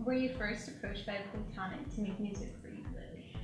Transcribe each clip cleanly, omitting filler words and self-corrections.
were you first approached by Platonic to make music for Yooka-Laylee?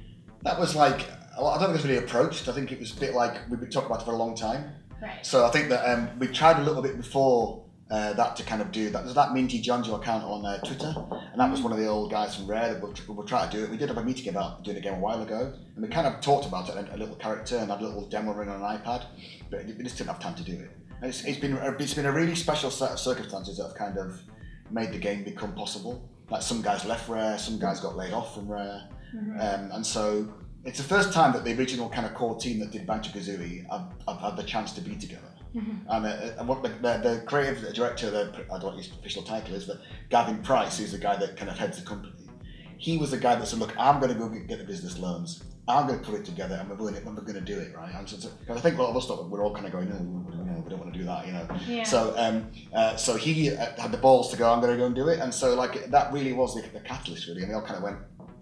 That was like, well, I don't think it was really approached. I think it was a bit like we've been talking about it for a long time. Right. So I think that we tried a little bit before that to kind of do that. There's that Minty Jonjo account on Twitter, and that was one of the old guys from Rare that were trying to do it. We did have a meeting about doing it again a while ago, and we kind of talked about it, a little character, and had a little demo running on an iPad, but we just didn't have time to do it. And it's been a really special set of circumstances that have kind of made the game become possible. Like some guys left Rare, some guys got laid off from Rare, and so it's the first time that the original kind of core team that did Banjo-Kazooie have had the chance to be together. And what the creative director, I don't know what his official title is, but Gavin Price, who's the guy that kind of heads the company. He was the guy that said, look, I'm going to go get the business loans. I'm going to put it together and we're going to do it, right? Because I think a lot of us thought we're all kind of going, no, we don't want to do that, you know. Yeah. So he had the balls to go, I'm going to go and do it. And so like that really was the catalyst, really. And we all kind of went,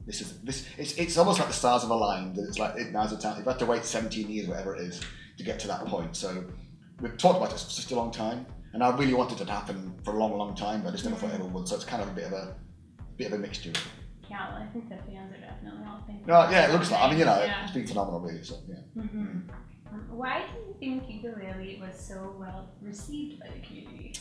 it's almost like the stars have aligned. It's like, now's the time. You've had to wait 17 years, whatever it is, to get to that point. So we've talked about it for such a long time, and I really wanted it to happen for a long, long time, but I just never thought it would. So it's kind of a bit of a mixture. Yeah, well, I think the fans are definitely all thinking. No, yeah, it looks like. I mean, you know, it's been phenomenal, really. So yeah. Why do you think Yooka-Laylee was so well received by the community?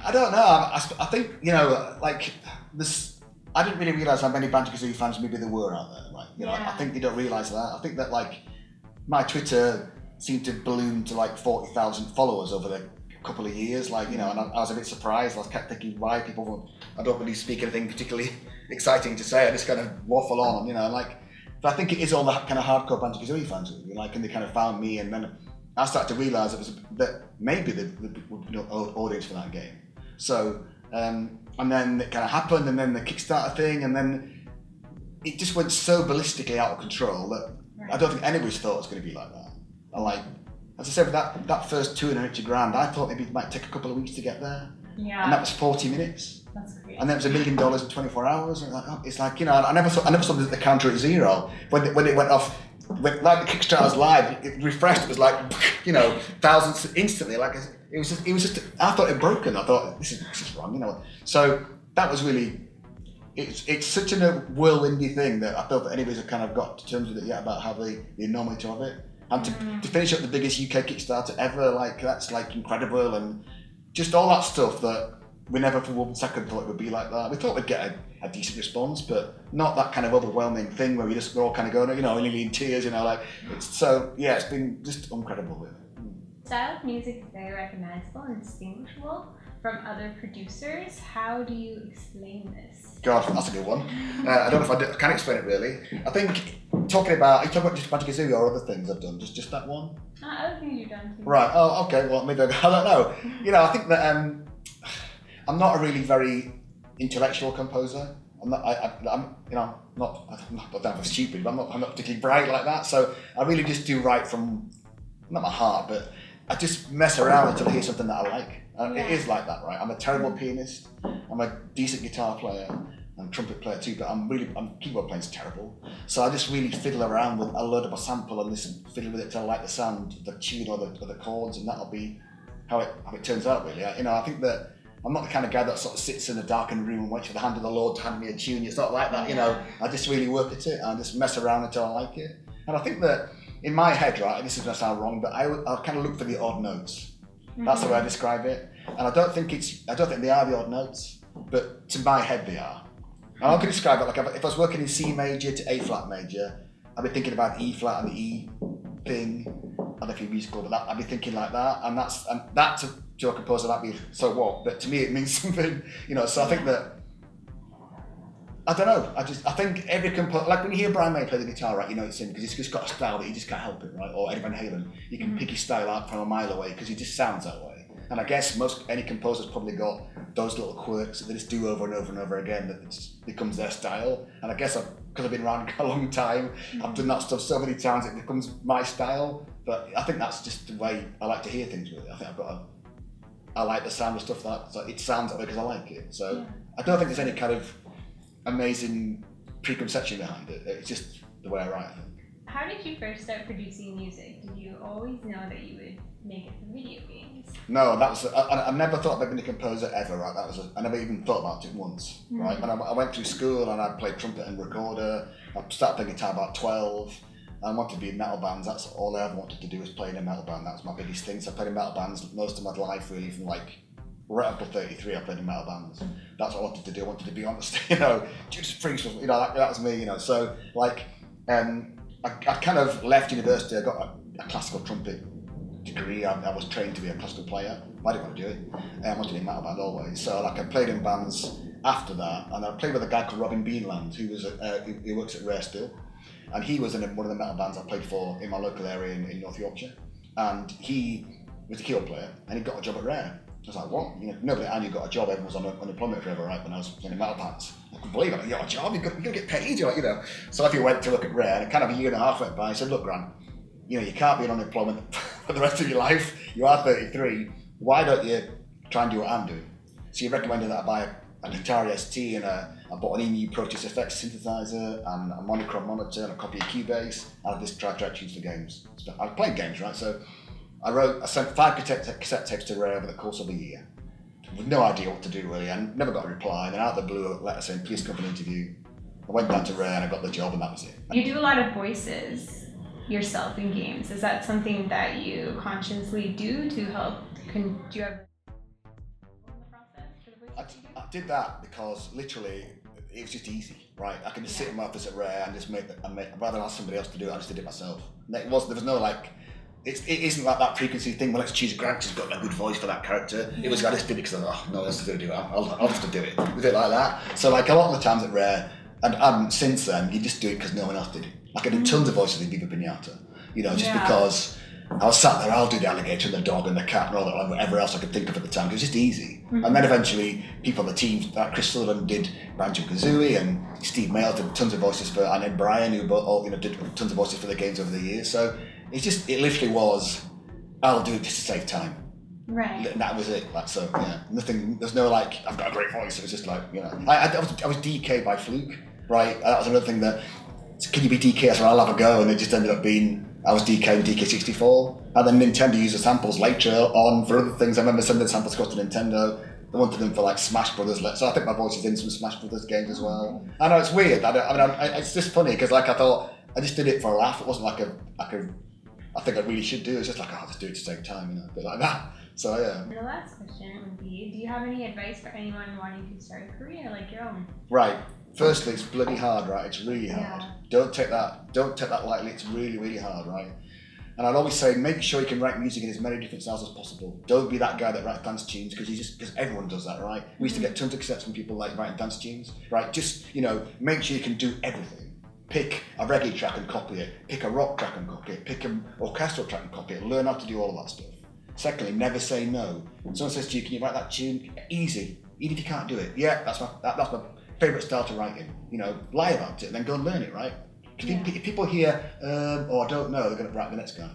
I don't know. I think, you know, like this. I didn't really realise how many Banjo-Kazooie fans maybe there were out there. Right? You know, I think they don't realise that. I think that like my Twitter seemed to balloon to like 40,000 followers over the couple of years, like, you know, and I was a bit surprised. I kept thinking, why people, I don't really speak anything particularly exciting to say, I just kind of waffle on, you know, like, but I think it is all the kind of hardcore Banjo-Kazooie fans, like, and they kind of found me, and then I started to realise that maybe the audience for that game. So, and then it kind of happened, and then the Kickstarter thing, and then it just went so ballistically out of control that I don't think anybody's thought it was going to be like that. And like, as I said, that first $280,000, I thought maybe it might take a couple of weeks to get there. Yeah. And that was 40 minutes. That's great. And then it was $1 million in 24 hours. And it's like, you know, I never saw the counter at zero. When it went off, like the Kickstarter's live, it refreshed, it was like, you know, thousands instantly. Like, it was just, I thought it had broken. I thought, this is wrong, you know. So that was really, it's such a whirlwindy thing that I felt that anybody's kind of got to terms with it yet, about how the enormity of it. And to finish up the biggest UK Kickstarter ever, like, that's like incredible, and just all that stuff that we never for 1 second thought it would be like that. We thought we'd get a decent response, but not that kind of overwhelming thing where we're all kind of going, you know, nearly in tears, you know, like, so yeah, it's been just incredible. Style of music is very recognizable and distinguishable from other producers. How do you explain this? God, that's a good one. I don't know if I can explain it really. I think are you talking about just Banjo-Kazooie or other things I've done? Just that one? Other things you've done too. Right. Oh, okay. Well, maybe I don't know. You know, I think that I'm not a really very intellectual composer. I'm not. I'm you know, I'm stupid, but I'm not particularly bright like that. So I really just do write from not my heart, but I just mess around until I hear something that I like. And it is like that, right? I'm a terrible pianist. I'm a decent guitar player and trumpet player too, but I'm keyboard playing's terrible. So I just really fiddle around with a load of a sample and listen, fiddle with it till I like the sound, the tune or the chords, and that'll be how it turns out really. You know, I think that I'm not the kind of guy that sort of sits in a darkened room and waits for the hand of the Lord to hand me a tune. It's not like that, you know. I just really work at it and I just mess around until I like it. And I think that in my head, right, this is going to sound wrong, but I'll kind of look for the odd notes. That's the way I describe it. And I don't think they are the odd notes, but to my head they are. And I can describe it like if I was working in C major to A flat major, I'd be thinking about E flat and the E thing. I don't know if you're musical, but I'd be thinking like that. And that to a composer, that'd be so what? But to me it means something, you know, so I think that, I don't know, I think every composer, like when you hear Brian May play the guitar, right, you know it's him, because he's just got a style that you just can't help it, right? Or Eddie Van Halen, you can pick his style out from a mile away because he just sounds that way. And I guess any composer's probably got those little quirks that they just do over and over and over again that just becomes their style. And I guess because I've been around a long time, I've done that stuff so many times it becomes my style. But I think that's just the way I like to hear things with it. I think I like the sound of stuff so it sounds that way because I like it. So I don't think there's any kind of amazing preconception behind it. It's just the way I write, I think. How did you first start producing music? Did you always know that you would make it for video games? No, that was I never thought about being a composer ever. Right, I never even thought about it once. Right, when I went through school and I played trumpet and recorder. I started playing guitar about 12. I wanted to be in metal bands. That's all I ever wanted to do, was play in a metal band. That was my biggest thing. So I played in metal bands most of my life, really, from like right up to 33. I played in metal bands. That's what I wanted to do. I wanted to be on the stage, you know, Judas Priest was, you know, that was me, you know. So like, I kind of left university. I got a classical trumpet degree. I was trained to be a classical player. I didn't want to do it. I wanted to be in metal band always. So like I played in bands after that, and I played with a guy called Robin Beanland, who was who works at Rare still, and he was in one of the metal bands I played for in my local area in North Yorkshire, and he was a keyboard player, and he got a job at Rare. I was like, what? You know, nobody I knew got a job. Everyone was on unemployment forever, right? When I was in metal bands, I couldn't believe it. You got a job, you're gonna get paid, you know. So if you went to look at Rare, and kind of a year and a half went by, I said, look, Grant, you know, you can't be on unemployment for the rest of your life. You are 33. Why don't you try and do what I'm doing? So he recommended that I buy a Atari ST, and I bought an EMU Pro Effects synthesizer and a monochrome monitor and a copy of Cubase, and I just tried to choose for games. So I played games, right? So I sent 5 cassette tapes to Rare over the course of a year, with no idea what to do really, and never got a reply. And then out of the blue, a letter saying, please come for an interview. I went down to Rare and I got the job, and that was it. You do a lot of voices yourself in games. Is that something that you consciously do to help? Do you have I did that because literally it was just easy, right? I could just sit in my office at Rare and just rather than ask somebody else to do it, I just did it myself. There was no like, it isn't like that preconceived thing, well, let's choose Grant who's got a good voice for that character. It was, I just did it because I thought, oh, no one else is going to do it, I'll just do it. It was a bit like that. So like a lot of the times at Rare, and since then, you just do it because no one else did it. Like I did tons of voices in Viva Pinata, you know, just because I was sat there, I'll do the alligator and the dog and the cat and all that, and whatever else I could think of at the time. It was just easy. And then eventually, people on the team, like Chris Sullivan did Banjo-Kazooie, and Steve Mail did tons of voices for, and then Brian, who all, you know, did tons of voices for the games over the years. So it literally was, I'll do it just to save time. Right. And that was it. Like, so yeah, nothing. There's no like, I've got a great voice. It was just like, you know, I was DK by fluke, right? That was another thing that, can you be DK? So I'll have a go, and it just ended up being, I was DK in DK64, and then Nintendo used the samples later on for other things. I remember sending the samples across to Nintendo. They wanted them for like Smash Brothers, so I think my voice is in some Smash Brothers games as well. I know it's weird. It's just funny because like I thought I just did it for a laugh. It wasn't like I think I really should do it. It's just like, I'll just do it to save time, you know, a bit like that. So yeah. The last question would be, do you have any advice for anyone wanting to start a career like your own? Right. Firstly, it's bloody hard, right? It's really hard. Yeah. Don't take that lightly. It's really, really hard, right? And I'd always say, make sure you can write music in as many different styles as possible. Don't be that guy that writes dance tunes, because everyone does that, right? We used to get tons of cassettes from people like writing dance tunes, right? Just, you know, make sure you can do everything. Pick a reggae track and copy it. Pick a rock track and copy it. Pick an orchestral track and copy it. Learn how to do all of that stuff. Secondly, never say no. When someone says to you, can you write that tune? Easy. Even if you can't do it. Yeah, that's my favourite style to write in. You know, lie about it and then go and learn it, right? If people hear, I don't know, they're going to write the next guy.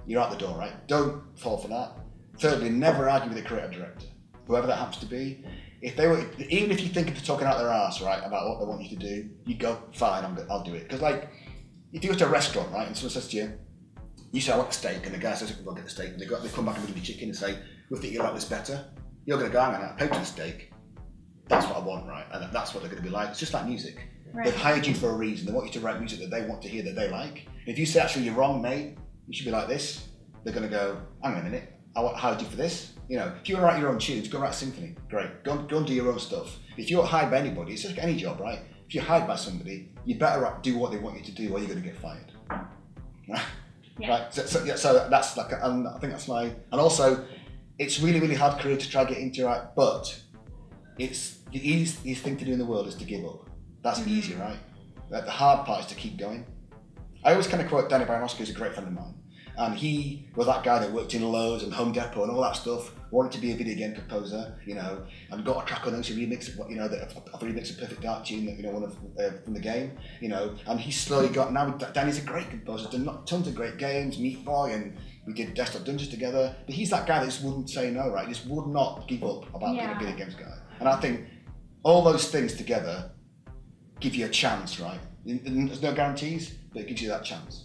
You're out the door, right? Don't fall for that. Thirdly, never argue with a creative director, whoever that happens to be. Even if you think they're talking out their arse, right, about what they want you to do, you go, fine, I'll do it. Because like, if you go to a restaurant, right, and someone says to you, you say, I want a steak, and the guy says, well, get the steak, and they come back and give you chicken and say, we think you like this better. You're going to go, hang on, I paid for the steak. That's what I want, right? And that's what they're going to be like. It's just like music. Right. They've hired you for a reason. They want you to write music that they want to hear, that they like. And if you say, actually, you're wrong, mate, you should be like this, they're going to go, hang on a minute, I hired you for this. You know, if you want to write your own tunes, go write a symphony. Great. Go and do your own stuff. If you're hired by anybody, it's like any job, right? If you're hired by somebody, you better do what they want you to do, or you're going to get fired. Right? Yeah. Right. So that's like, and I think that's my, and also, it's really, really hard career to try to get into, right? But it's the easiest thing to do in the world is to give up. That's easy, right? The hard part is to keep going. I always kind of quote Danny Baranowski, who's a great friend of mine. And he was that guy that worked in Lowe's and Home Depot and all that stuff, wanted to be a video game composer, you know, and got a track on those remix, you know, a remix of Perfect Dark tune, you know, one of from the game, you know, and he slowly got, now Danny's a great composer, done tons of great games, Meat Boy, and we did Desktop Dungeons together, but he's that guy that just wouldn't say no, right? He just would not give up about being a video games guy. And I think all those things together give you a chance, right? There's no guarantees, but it gives you that chance.